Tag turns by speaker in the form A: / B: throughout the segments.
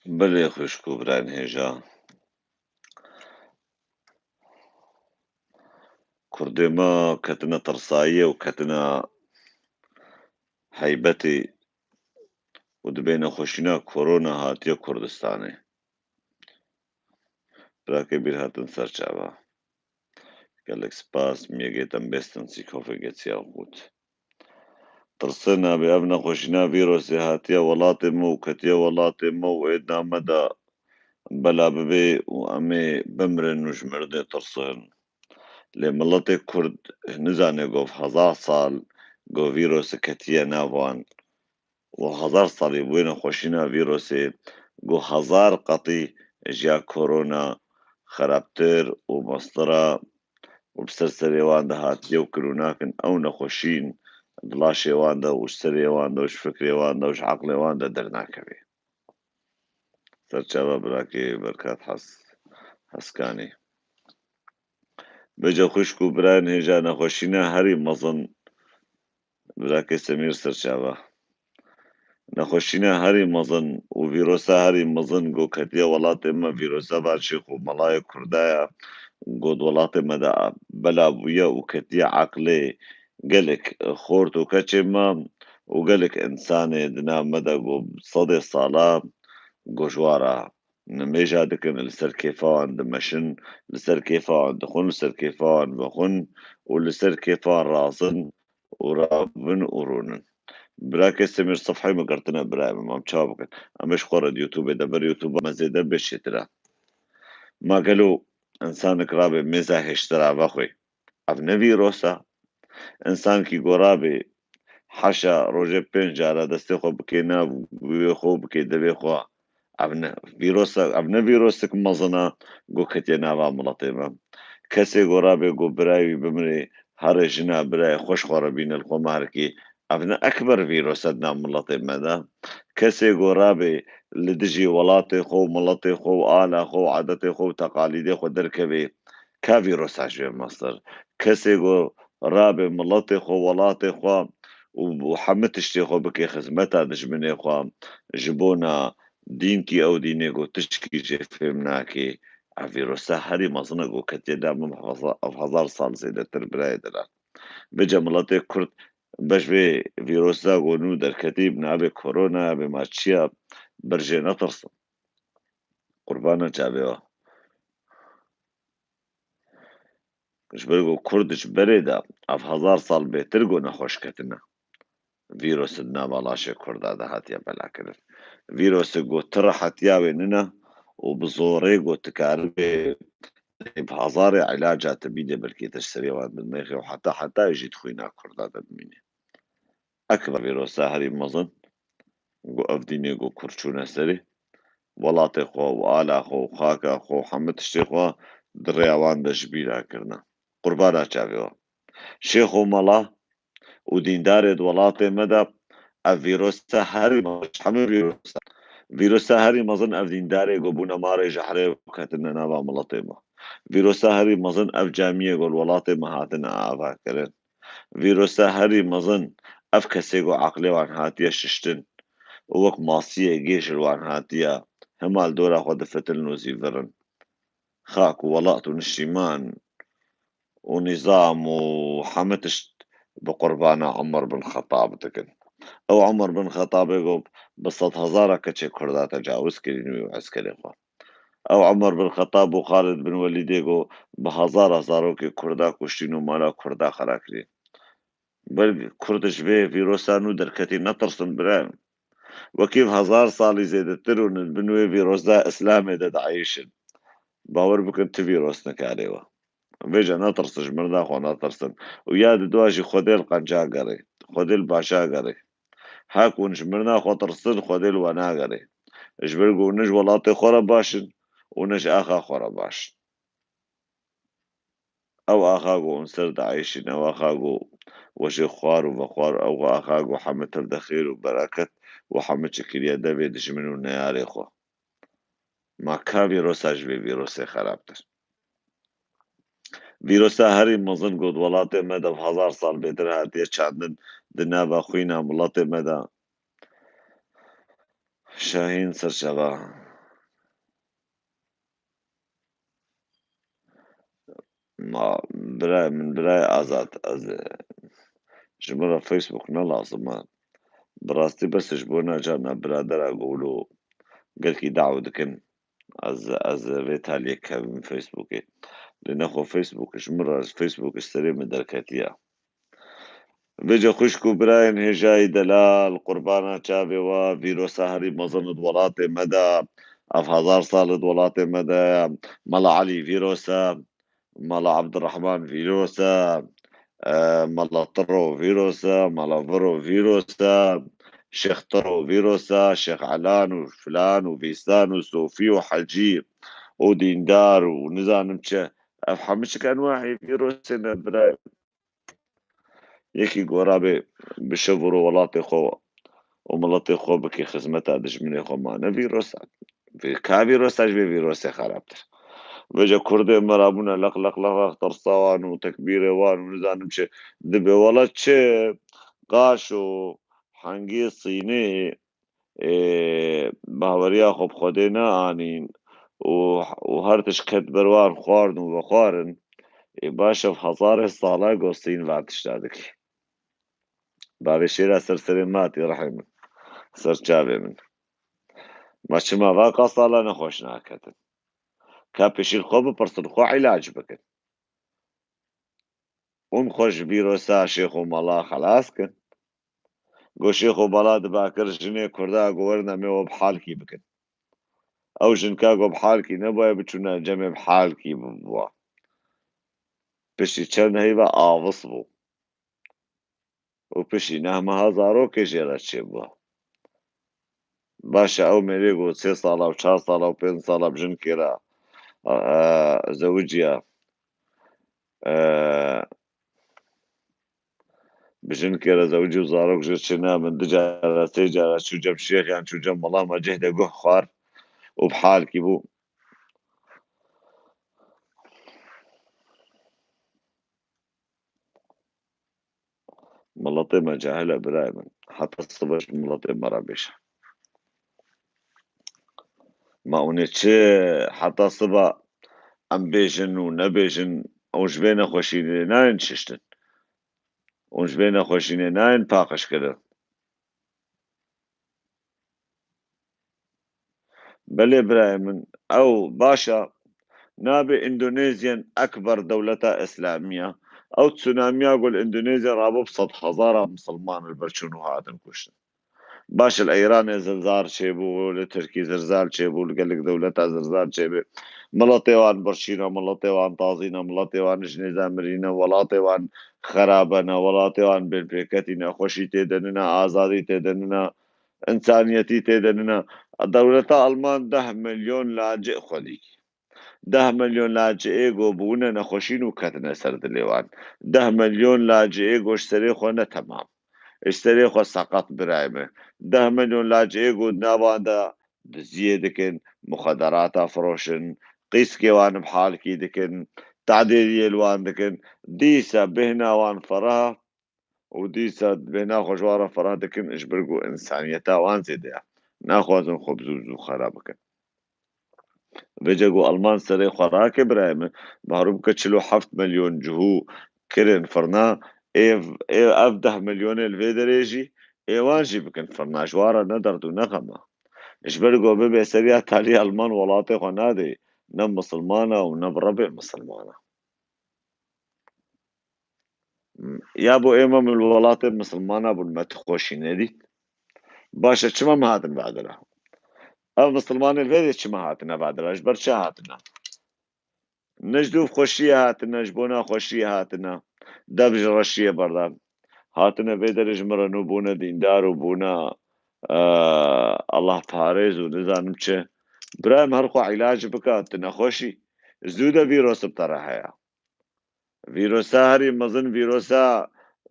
A: بلێ خوشک و بران هێژە کوردێمە کەتنە تەرساییە و کەتنە هەیبەتێ و دبێ نەخۆشینە کۆرۆنا هاتیە کوردستانê براکە بیر هاتن سەر چاوە gelek spas میێگێتم بێستن سیکۆفێگێ چیاوبووت ترسن ئەبێ ئەv نەخۆشینە ڤیرۆسێ هاتیە وڵاتێ مە و کەتیە وڵاتێ مە و ئێدامەدا بەلا ببێ و ئەمێ بمرن و ژمردێ ترسن لێ مڵەتێ کورد نزانێ گۆڤ هەزار ساڵ گۆ ڤیرۆسە کەتیە ناوان و هەزار ساڵی بووێ نەخۆشینە ڤیرۆسێ گۆ هەزار قەتی ژیا کۆرۆنا خەراپتر و مەسترە و بسەر سەرێواندا هاتیە و کرووناکن ئەو نەخۆشین دڵا شێواندا و سەرێواندا و فکرێواندا و عەقلێواندا دەرناکەوێ سەرچاوە براکێ بەرکات هەسکانێ بەجە خوشک و بران هێژە نەخۆشینە هەری مەزن براکێ سەمیر سەرچاوە نەخۆشینە هەری مەزن و ڤیرۆسە هەری مەزن گۆ کەتیە وڵاتێ مە ڤیرۆسە باشێخ و مەڵایە کوردایە گۆ وڵاتێ مەدا بەلا بوویە و کەتیە عەقلێ gelek xort û keçê me û gelek însanê di nav me de got sedê sala gojwar e nimêja dikin li ser kêfa wan dimeşin li ser kêfa wan dixwin li ser kêfa wan vexwin û li ser kêfa wan razin û rabin û rûnin Birakê Semîr sifheyê me girtine birayê min mam çawa bikin em ê ji xwe re di YouTûbê de ber YouTûba me zêde bêşîtir e ma gelo însanek rabe mêza hêştirava xwe ev ne vîros e ئینسانکی گۆڕابێ حەشا ڕۆژێ 5 جارە دەستێ خۆ بکەی ناو گوێ خۆ بکەی دەبێ خوا ئەv ne vîrosek mezin e got ketiye nava miletê me kesê gotrabê got birayê wî bimire herê jina birayê xweş xwe re bîne li xwe me herkê ev ne ekber vîros e di nav miletê me de kesê gotrabê li dijî welatê xwe û miletê xwe û ala xwe û adetê xwe û teqalîdê xwe derkeve ka vîrosa ji vê mesir kesê rabê miletê xwe welatê xwe û hemû tiştê xwe bike xizmeta dijminê xwe ji bona dînkî ew dînê got tiştkî jê fêm nake ev vîrosa herî mezin e got ketiye da min ev hezar sal zêdetir birayê dila bice miletê Kurd beş vê vîrosa got nû derketî bi navê korona bê ma çi ye bir jê netirsin qurbana çavê we ji ber ku Kurd ji berê de ev hezar sal bêtir got nexweş ketine vîrosê di nava laşê Kurda de hatiye belakirin vîrosê got tira hetiya wê nine û bi zorê got dikaribê bi hezarê ilaca tibî birkîtir ji serê wan dimêxê û heta jî di xwîna Kurda de bimîne ekber vîrosa herî mezin got ev dînê got Kurd çûne serê welatê xwe û ala xwe û xaka xwe û hemû tiştê xwe di rêya wan de ji bîra kirine qurbana çavê we şêx û mela û dîndarê di welatê me de ev vîrosa herî hemû vîrosa herî mezin ev dîndarê got bûne marê ji herê û ketine nava miletê me vîrosa herî mezin ev camiyê got li welatê me hatine avakirin vîrosa herî mezin ev kesê got eqlê wan hatiye şiştin û wek masiyê gêj li wan hatiye hema li dora xwe difitilin û zîvirin xak û welat û niştîman û nîzam û hemû tişt bi qurbana Emer bin Xetab dikin ew Emer bin Xetabê got bi sed hezara keçê Kurda tecawûz kirîn wê û eskerê xwe ew Emer bin Xetab û Xalid bin Welîdê got bi hezara zarokê Kurda kuştîn û mala Kurda xera kirîn Kurd ji vê vîrosa nû derketî netirsin birayê min wekî hezar salî zêdetir û bin wê vîrosa Islamê de dieyîşin bawer bikin ti vîros nikarê we vêje netirsin ji mirina xwe netirsin û ya di dua jî Xwedê li qenca gerê Xwedê li başa gerê hek hûn ji mirina xwe tirsin Xwedê li we nagerê ji ber ku ne ji welatê xwe re baş in û ne ji axa xwe re baş in ew axa got hûn ser dieyîşin ew axa got wejê xwar û vexwar ew axa got hemû tir de xêr û bereket û hemû çikiriya devê dijmin û neyarê xwe ma ka vîrosa ji vê vîrosê xerabtir vîrosa herî mezin got welatê me de hezar sal bêtir hatiye çandin di nava xwîna miletê me de Şahîn serçava براي آزاد از جمرة فيسبوك نلازم براستي بس جبونا جانا برادر أقولوا قالكي دعوة دكن از ريت عليك من فيسبوكي لنخو فيسبوك جمرة فيسبوك اشتري من دركاتيا بيجا خشكو براين هجاي دلال قربانا چاوي و فيروسا هري مظن دولات مدى اف هزار سال دولات مدى ملا علي فيروسا ملا عبد الرحمن فيروسا ملا طرو فيروسا ملا فرو فيروسا شيخ طرو فيروسا شيخ علان وفلان وفيسان وصوفي وحجي وديندار ونزان مشا افحمشك انواع فيروس براي يكي قرابي بشفرو ولاتي خو وملاتي خو بكي خزمتا دجمني خو معنا فيروس في كا فيروس اج في فيروس خرابتر بجا كردي مرابونا لق لق لق ترصوان وتكبير وان ونزان مشي دبي ولا تشي قاشو حنقي الصيني باوريا خب خودينا آنين وهرتش كت بروان خواردن وبخارن باشا في هزار الصالة قوستين بعد بابشيرا سرسري ماتي رحم سر چاوي من ماشي ما واقع صالة نخوش ناكتن كابشي خوب برسل خو علاج بكن خوش فيروسا شيخو مالا خلاص كن قو شيخو بلاد باكر جني كردا قورنا ميو بحالكي بكن او جنكا قو بحالكي نبوي بچونا جمع بحالكي بوا بشي چرن هيبا آوص بو وبشي نهما هزارو كجيرا چي بوا باشا او ميريقو 3 صالة و 4 صالة و 5 صالة بجن كيرا زوجيا بجن كيرا زوجي وزاروك جرشنا من دجارة سيجارة شو جم شيخ يعني شو جم والله ما جهده قه خوار وبحال كيبو ملطي ما جاهلة برايمن حتى الصبح ملطي مرة بيش ما اونيتش حتى الصبح ام بيجن ونبيجن اوش بينا خوشيني ناين ششتن اوش بينا خوشيني ناين باقش كده بلي برايمن او باشا نابي اندونيزيا اكبر دولة اسلامية او تسونامي اقول اندونيزيا رابو بسط هزارة مسلمان البرشونو هاتن كشتن باش الايراني زلزال شيبو التركي زلزال شيبو قال لك دولتها زلزال شيبو ملطيوان برشينا ملطيوان طازينا ملطيوان جنيزا مرينا ولاطيوان خرابنا ولاطيوان بالبيكتنا خوشي تيدننا آزادي تيدننا إنسانيتي تيدننا دولتا ألمان 10 مليون لاجئ خلي 10 مليون لاجئ جو بونا نخوشين وكتنا سرد الليوان 10 مليون لاجئ جوش سريخونا تمام اشتري خو سقط برايمه 10 مليون لاجئ جو ناباندا دزيه دكن مخدرات فروشن قيس كيوان بحال كي دكن تعديل يلوان دكن ديسا بهنا وان فراه وديسا بهنا خوشوارا فراه دكن اجبرقو انسانيتا وان زيدا ناخوزن خبزوز وخرابكن بيجاقو ألمان سري خوراك برايمه بهروب كتشلو 7 مليون جهو كرن فرنا اف 10 مليون الفيدريجي ايوانجي بكن فرنا جوارا ندردو نغمة اجبرقو ببي سريع تالي ألمان ولاطي خنادي نم مسلمانة ونم ربع مسلمانة يا ابو ايمم الولاطي مسلمانة ابو المتخوشي نادي باشا چما ما هاتن بعد لها اف مسلمان الفيدي چما هاتنا بعد لها اجبر چا هاتنا نجدوف خوشية هاتنا جبونا خوشية هاتنا دبج رشية بردان هاتنا بيدرج مرنو بونا دیندار و بونا الله پارێز و نزانم چێ برایم هەرخوا عیلاج بکات نەخۆشی زوودە ڤیرۆس بتەڕە هەیە ڤیرۆسا هەری مەزن ڤیرۆسا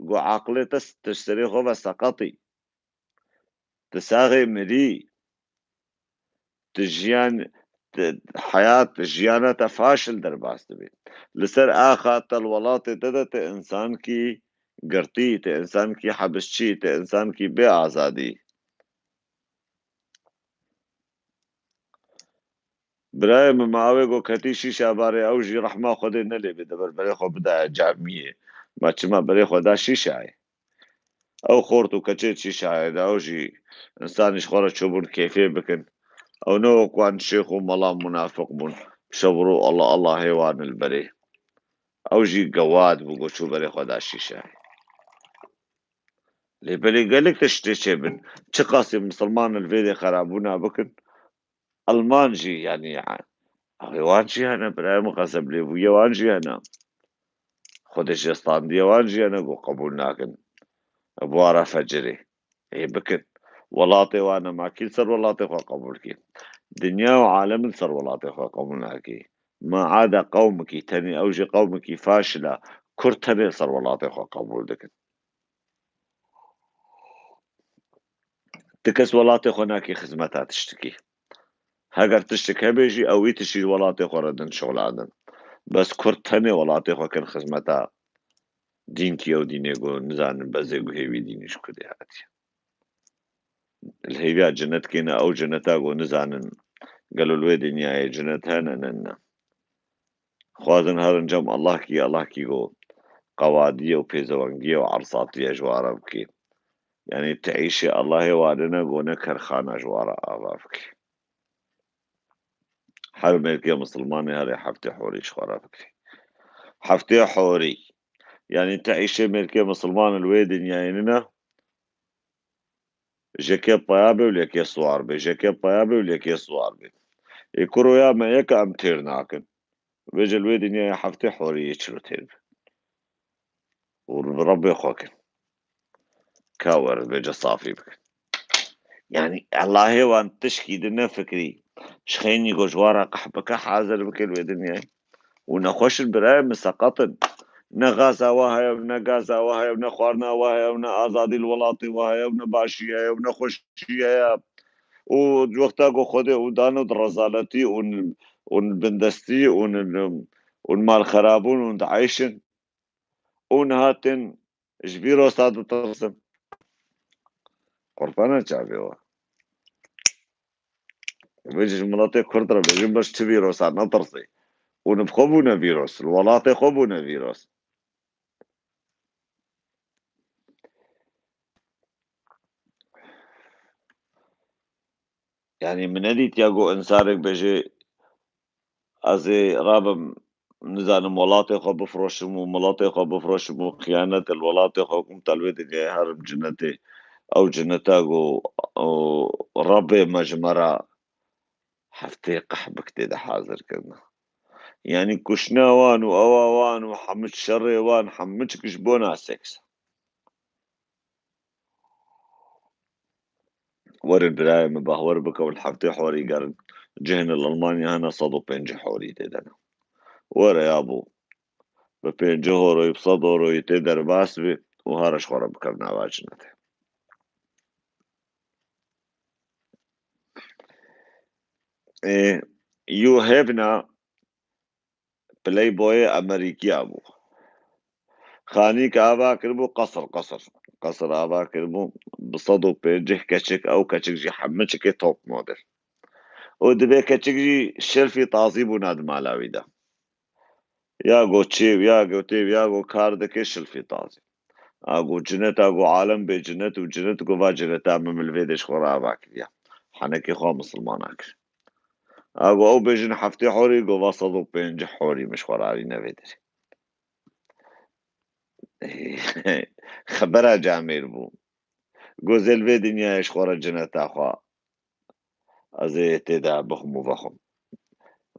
A: گو عاقلێتە تشتري خۆڤە سەقەتی تساغي مري تجيان حياة جيانة فاشل درباس دبي لسر آخات الولاط تدت إنسان کی گرتی ته انسان کی حبسچی ته انسان کی بے آزادی برای مماوی گو کتی شیشه باره او جی رحمه خود نلی بده برای خود بده جمعیه ما چما برای خود شیشه ای او خورتو کچه شیشه ای دا او جی انسانش خورا چوبون کیفی بکن او نو قوان شيخ وملا منافق بون شبرو الله الله هيوان البري او جي قواد بقو شو بري خدا شيشة لي بلي قالك تشتي بن تقاسي مسلمان الفيدي خرابونا بكن المان جي يعني هيوان جي انا براي مقاسب لي ويوان جي انا خودش يستان ديوان جي انا قو قبول ناكن ابوارا فجري هي بكن ولاطي وانا ما كل سر ولاطي خو قبول كي دنيا وعالم سر ولاطي خو قبول ناكي ما عاد قومك تاني اوجي قومك فاشلة كرتني سر ولاطي خو قبول دكن تكس ولاطي خو ناكي خدمتها تشتكي هاگر تشتكي بيجي او يتشي ولاطي خو ردن شغلادن بس كرتني ولاطي خو كان خدمتها دينكي او دينيغو نزان بزيغو هيوي دينيش كدي هاتي الهيبيات جنت كينا او جنتاغو نزانن قالوا الوي دنيا جنت هانا خوازن هرن جم الله كي جو قوادية وبيزوانجية وعرصاتية جوارا بكي يعني تعيشي الله وادنا قونا كرخانة جوارا آبابكي حرب ملكية مسلماني هاري حفتي حوري شخورا بكي حفتي حوري يعني تعيشي ملكية مسلمان الويدن يعني جاكي طيابي وليكي صوار بي جاكي طيابي وليكي صوار بي يكرو يا ما يكا ام تيرناكن بيجي الويدن يا حفتي حوري يشرو تيرب وربي خوكن كاور بيجي صافي بك يعني الله وان تشكي دنا فكري شخيني جوارا قحبك حاضر بكل ودنيا ونخوش البرايم مسقطن نغازا وهاي ونغازا وهاي ونخوارنا وهاي ونأزادي الولاطي وهاي ونباشية ونخوشية ووقتا جو خده ودانو درزالتي ونبندستي ونمال خرابون وندعيشن ونهاتن جبيرو صادو ترسم قربانا جابيوه بيجي المناطق كردرة بيجي باش تفيروس عنا ترسي ونبخبونا فيروس الولاطي خبونا فيروس يعني من هذه تياجو انسانك بيجي ازي رابم نزان ملاطي خو بفروشم وملاطي خو بفروشم وخيانة الولاطي خو كم تلويد اللي هرب جنتي او جنتاجو او ربي مجمرة حفتي قحبك تيدا حاضر كنا يعني كشناوان واواوان وحمد شريوان حمدش كشبونا سكس ور البداية من بهور بك والحفتي حوري قرن جهن الألمانيا هنا صدو بينج حوري تدنا ورا يا أبو ببينج هورو يبصدورو يتدر باسبي وهارش خورا بكرنا واجنته إيه يو هيفنا بلاي بوي أمريكي أبو خاني كابا كربو قصر آبا كربو بصدو بينجه كشك أو كشك جي حمشك توب موديل ودبي كشك جي شلفي تعظيب وناد مالاوي ده يا جو تشيب يا جو تيب يا جو كاردك شلفي تعظيم اقو جنت اقو عالم بجنت وجنت قوا جنت امم الفيدش خرابك يا حنكي خو مسلمانك اقو او بجن حفتي حوري قوا صدو بينج حوري مش خرابي نفيدش خبرها جامير بو جوزل في دنيا ايش خورا جنت اخوا ازي تدا بخم وبخم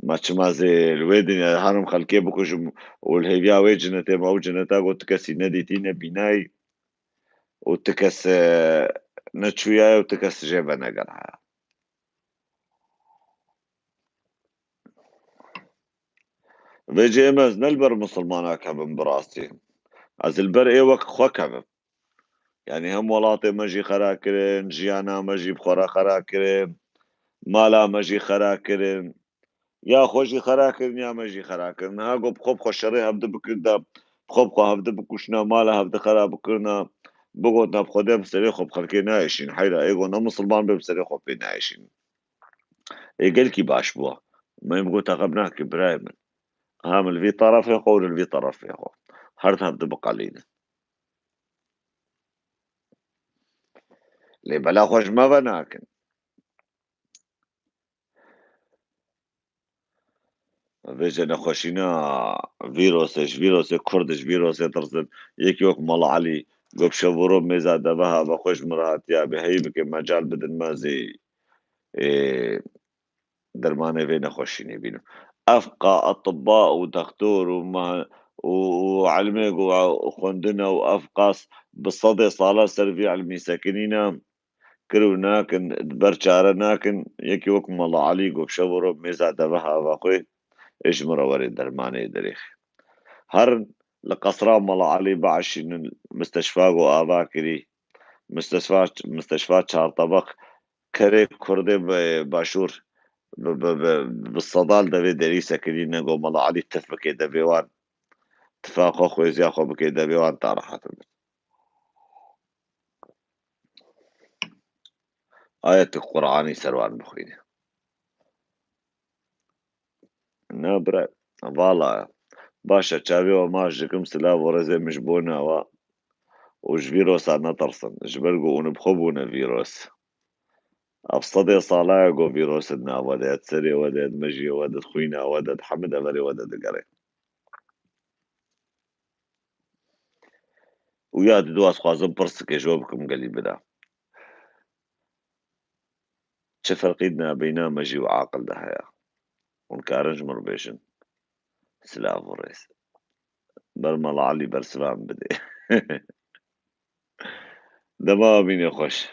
A: ما زي الويدن هانم خلقي بكوش والهيبيا وي جنت ما جنت اقو تكسي ندي تينا بناي وتكس نتشويا وتكس جيبنا قرها بيجي نلبر مسلمان كبن براستي از البر ايوك خو كبن يعني هم ولاطي مجي خراكرين جيانا مجي بخورا خراكرين مالا مجي خراكرين يا خوشي خراكرين يا مجي خراكرين هاقو بخوب خو شري هبد بكردا بخوب خو هبد بكوشنا مالا هبد خراب بكرنا بقعد نبخده بسري خب خلقي نايشين حيرا ايغو نا مسلمان بسري خب نايشين ايقل كي باش بوا ما يبغوا تاقبناك برايم هام الفي طرف يقول الفي طرف يقول هرت هتدبق علينا لي بلا خوش ما بناكن فيجا نخوشينا فيروس كردش فيروس ترسل يكيوك مال علي قب شبورو ميزا دبها بخوش مرات يا بهيبك مجال بدن مازي إيه درمانه في نخوشيني بينو أفقى أطباء ودكتور وعلميق وخندنا وأفقاس بالصدى صالة سرفي علمي ساكنين كرو ناكن برشارة ناكن يكي وكم الله عليك وبشورو ميزا دبها باقوي إيش مروري درماني دريخ هر لقصرا ملا علي بعشين مستشفى وآباكري مستشفى شار طبق كري كردي باشور بالصدال دبي دريسة كرينا قو ملا علي تفكي دبيوان اتفاق خوي زياخو بكي دبيوان طارحات آية القرآن سروان بخويني نبرة فوالا باشا تشافي وما جكم سلا ورزي مجبونا وش فيروس أنا ترسن جبرقو ونبخبونا فيروس أفصدي صلاقو فيروس إدنا وداد سري وداد مجي وداد خوينا وداد حمد أمري وداد قري ويا دواس خوازم برسك جوابكم قلي بدا فرقيدنا بين مجي وعاقل دهيا ونكارنج مربيشن سلاف وريس برمال علي برسلام بدي دما بيني خوش